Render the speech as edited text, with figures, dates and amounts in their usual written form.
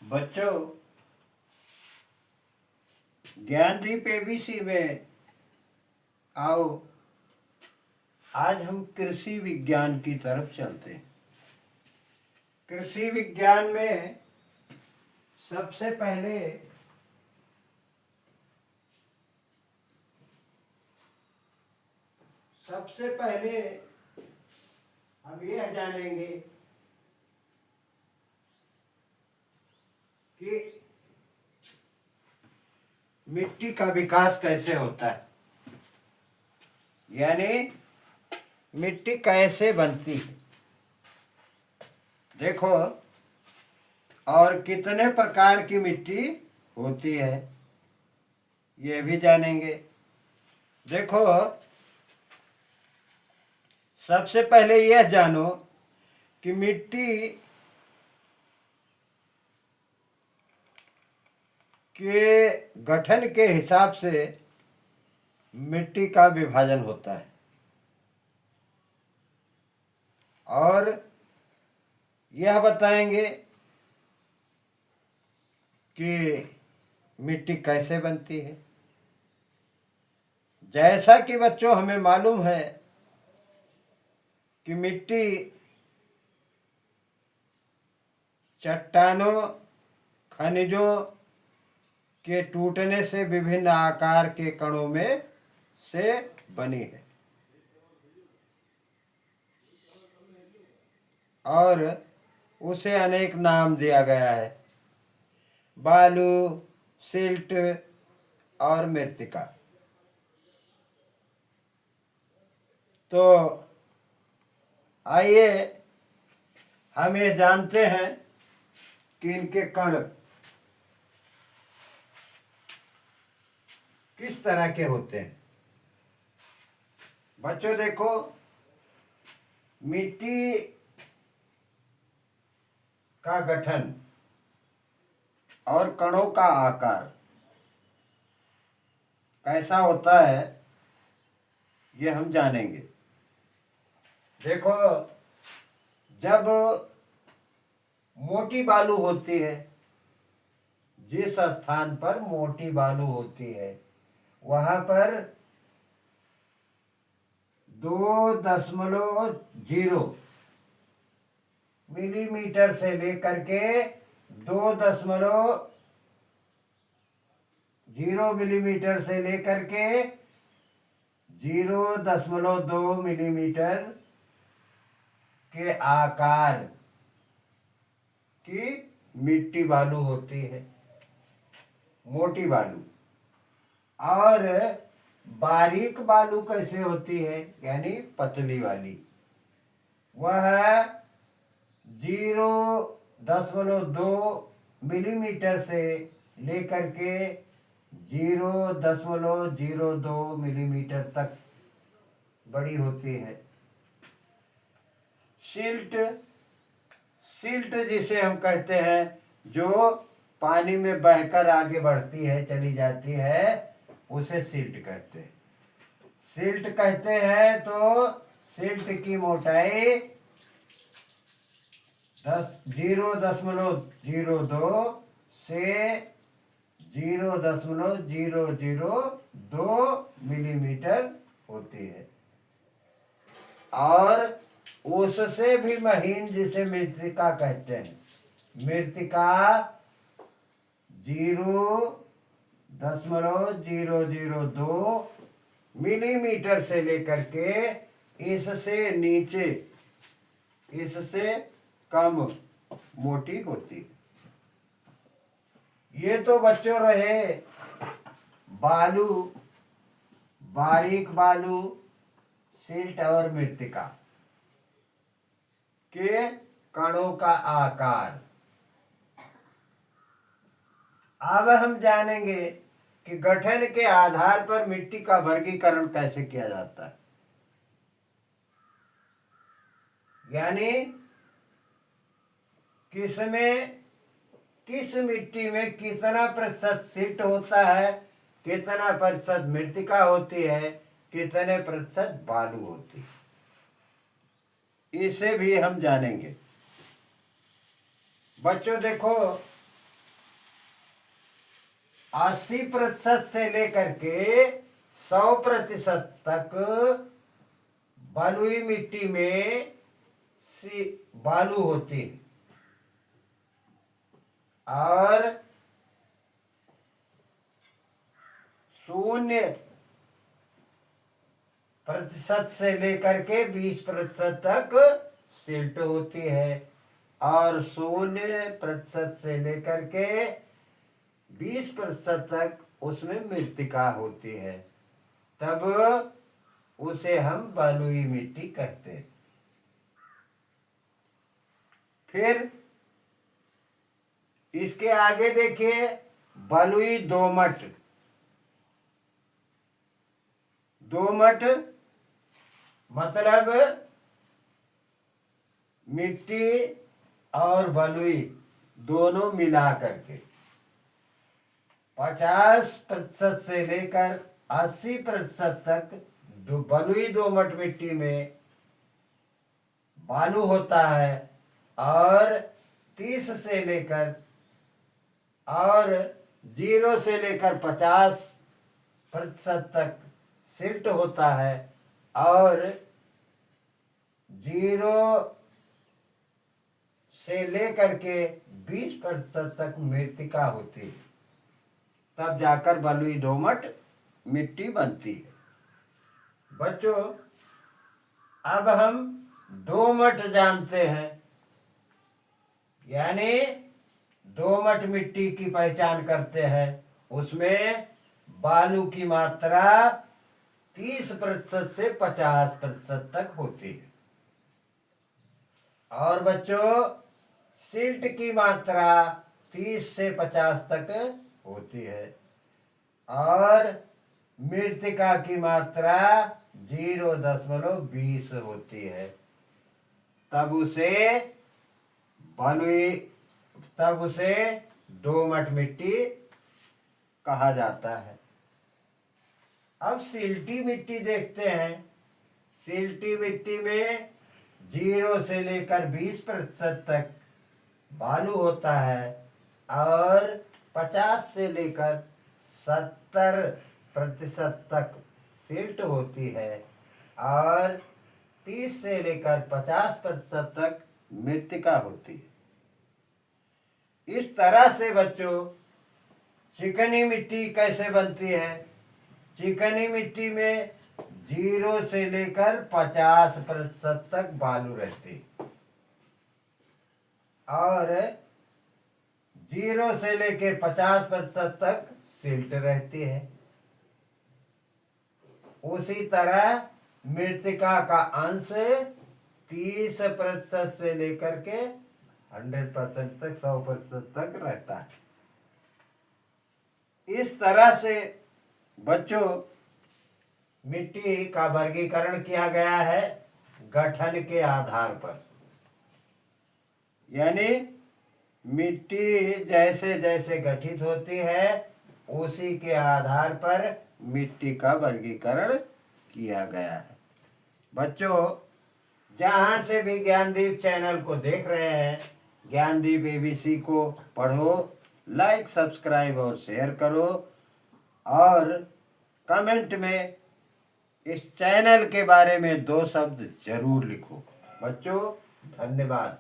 बच्चों, ज्ञानदीप एबीसी में आओ। आज हम कृषि विज्ञान की तरफ चलते हैं। कृषि विज्ञान में सबसे पहले हम यह जानेंगे कि मिट्टी का विकास कैसे होता है, यानी मिट्टी कैसे बनती है। देखो, और कितने प्रकार की मिट्टी होती है ये भी जानेंगे। देखो, सबसे पहले यह जानो कि मिट्टी के गठन के हिसाब से मिट्टी का विभाजन होता है और यह बताएंगे कि मिट्टी कैसे बनती है। जैसा कि बच्चों हमें मालूम है कि मिट्टी चट्टानों, खनिजों के टूटने से विभिन्न आकार के कणों में से बनी है और उसे अनेक नाम दिया गया है: बालू, सिल्ट और मृत्तिका। तो आइए हम ये जानते हैं कि इनके कण किस तरह के होते हैं। बच्चों देखो, मिट्टी का गठन और कणों का आकार कैसा होता है ये हम जानेंगे। देखो, जब मोटी बालू होती है, जिस स्थान पर मोटी बालू होती है वहां पर 2.0 मिलीमीटर से लेकर के 2.0 मिलीमीटर से लेकर के 0.2 मिलीमीटर के आकार की मिट्टी बालू होती है, मोटी बालू। और बारीक बालू कैसे होती है, यानी पतली वाली, वह 0.2 मिलीमीटर से लेकर के 0.02 मिलीमीटर तक बड़ी होती है। सिल्ट जिसे हम कहते हैं, जो पानी में बहकर आगे बढ़ती है, चली जाती है, उसे सिल्ट कहते हैं। सिल्ट कहते हैं तो सिल्ट की मोटाई 0.02 से 0.002 मिलीमीटर होती है। और उससे भी महीन जिसे मृत्तिका कहते हैं, मृत्तिका 0.002 मिलीमीटर से लेकर के इससे नीचे, इससे कम मोटी होती। ये तो बच्चों रहे बालू, बारीक बालू, सिल्ट और मृत्तिका के कणों का आकार। अब हम जानेंगे कि गठन के आधार पर मिट्टी का वर्गीकरण कैसे किया जाता है, यानी किस मिट्टी में कितना प्रतिशत सिल्ट होता है, कितना प्रतिशत मृत्तिका होती है, कितने प्रतिशत बालू होती है, इसे भी हम जानेंगे। बच्चों देखो, 80% से लेकर के 100% तक बलुई मिट्टी में बालू होती है और 0% से लेकर के 20% तक सिल्ट होती है और 0% से लेकर के 20% तक उसमें मृत्तिका होती है, तब उसे हम बलुई मिट्टी कहते हैं। फिर इसके आगे देखिए बलुई दोमट। दोमट मतलब मिट्टी और बलुई दोनों मिला करके 50% से लेकर 80% तक बलुई दोमट मिट्टी में बालू होता है और 30 से लेकर और 0 से लेकर 50% तक सिल्ट होता है और 0 से लेकर के 20% तक मृत्तिका होती है, तब जाकर बलुई दोमट मिट्टी बनती है। बच्चों, अब हम दोमट जानते हैं, यानी दोमट मिट्टी की पहचान करते हैं। उसमें बालू की मात्रा 30% से 50% तक होती है और बच्चों सिल्ट की मात्रा 30 से 50 तक होती है और मृत्तिका की मात्रा 0.20 होती है, तब उसे दोमट मिट्टी कहा जाता है। अब सिल्टी मिट्टी देखते हैं। सिल्टी मिट्टी में 0 से लेकर 20% तक बालू होता है और 50 से लेकर 70% तक सिल्ट होती है और 30 से लेकर 50% तक मृत्तिका होती है। इस तरह से बच्चों चिकनी मिट्टी कैसे बनती है? चिकनी मिट्टी में 0 से लेकर 50% तक बालू रहती और 0 से लेकर 50% तक सिल्ट रहती है। उसी तरह मृत्तिका का अंश 30% से लेकर के 100% तक 100% तक रहता है। इस तरह से बच्चों मिट्टी का वर्गीकरण किया गया है गठन के आधार पर, यानी मिट्टी जैसे जैसे गठित होती है उसी के आधार पर मिट्टी का वर्गीकरण किया गया है। बच्चों, जहाँ से भी ज्ञानदीप चैनल को देख रहे हैं, ज्ञानदीप एबीसी को पढ़ो, लाइक, सब्सक्राइब और शेयर करो और कमेंट में इस चैनल के बारे में 2 शब्द जरूर लिखो। बच्चों, धन्यवाद।